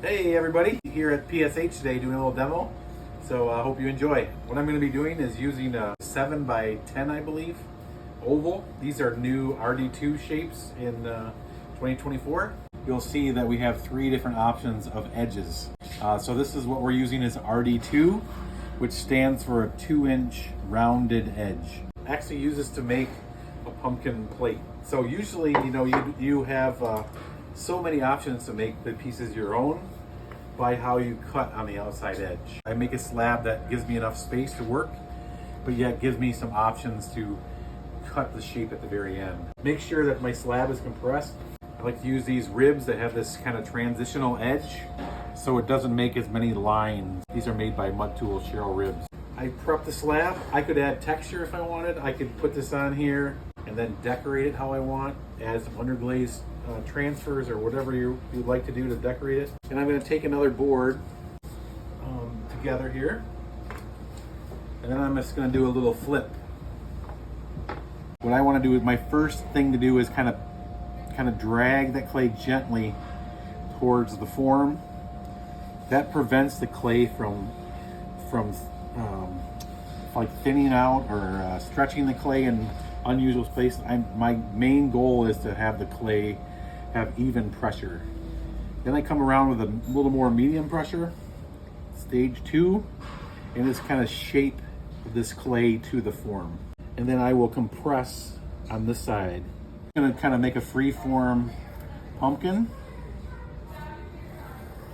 Hey everybody, here at PSH today doing a little demo. So I hope you enjoy. What I'm going to be doing is using a 7 by 10, I believe, oval. These are new RD2 shapes in 2024. You'll see that we have 3 different options of edges. So this is what we're using is RD2, which stands for a 2-inch rounded edge. I actually use this to make a pumpkin plate. So usually, you have so many options to make the pieces your own by how you cut on the outside edge. I make a slab that gives me enough space to work, but yet gives me some options to cut the shape at the very end. Make sure that my slab is compressed. I like to use these ribs that have this kind of transitional edge so it doesn't make as many lines. These are made by Mud Tool Cheryl ribs. I prep the slab. I could add texture if I wanted. I could put this on here and then decorate it how I want, add some underglaze transfers or whatever you'd like to do to decorate it. And I'm going to take another board together here, and then I'm just going to do a little flip. What I want to do is, my first thing to do is kind of drag that clay gently towards the form. That prevents the clay from like thinning out or stretching the clay in unusual spaces. My main goal is to have the clay have even pressure. Then I come around with a little more medium pressure, stage 2, and just kind of shape this clay to the form. And then I will compress on this side. I'm gonna kind of make a free form pumpkin.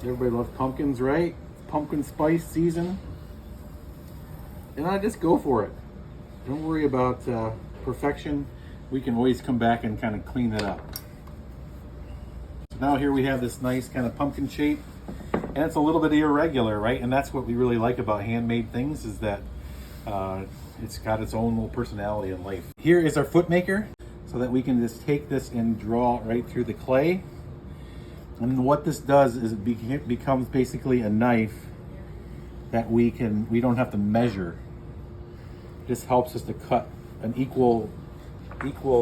Everybody loves pumpkins, right? Pumpkin spice season. And I just go for it. Don't worry about perfection. We can always come back and kind of clean that up. So now here we have this nice kind of pumpkin shape, and it's a little bit irregular, right? And that's what we really like about handmade things, is that it's got its own little personality in life. Here is our foot maker, so that we can just take this and draw it right through the clay. And what this does is it becomes basically a knife that we don't have to measure. This helps us to cut an equal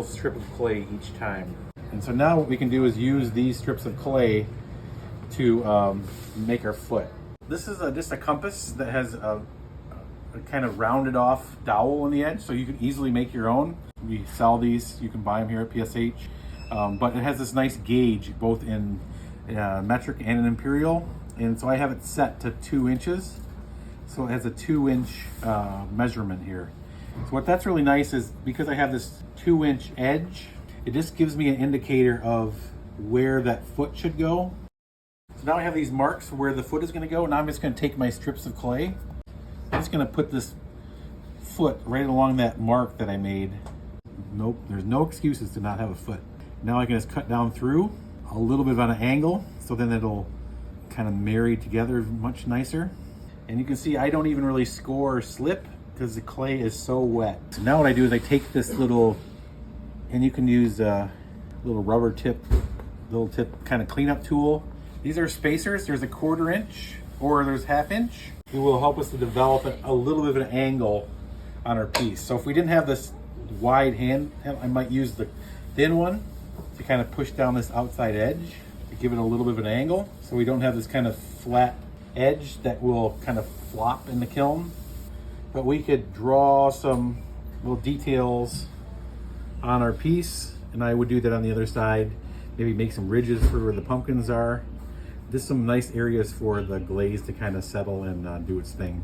strip of clay each time. And so now what we can do is use these strips of clay to make our foot. This is just a compass that has a kind of rounded off dowel on the edge, so you can easily make your own. We sell these, you can buy them here at PSH. But it has this nice gauge, both in metric and an imperial. And so I have it set to 2 inches. So it has a 2-inch measurement here. So what that's really nice is, because I have this 2-inch edge, it just gives me an indicator of where that foot should go. So now I have these marks for where the foot is going to go. Now I'm just going to take my strips of clay. I'm just going to put this foot right along that mark that I made. Nope, there's no excuses to not have a foot. Now I can just cut down through a little bit on an angle, so then it'll kind of marry together much nicer. And you can see I don't even really score or slip because the clay is so wet. So now what I do is I take this little, and you can use a little rubber tip, kind of cleanup tool. These are spacers. There's a 1/4 inch or there's 1/2 inch. It will help us to develop a little bit of an angle on our piece. So if we didn't have this wide hand, I might use the thin one to kind of push down this outside edge to give it a little bit of an angle, so we don't have this kind of flat edge that will kind of flop in the kiln. But we could draw some little details on our piece, and I would do that on the other side. Maybe make some ridges for where the pumpkins are. Just some nice areas for the glaze to kind of settle and do its thing.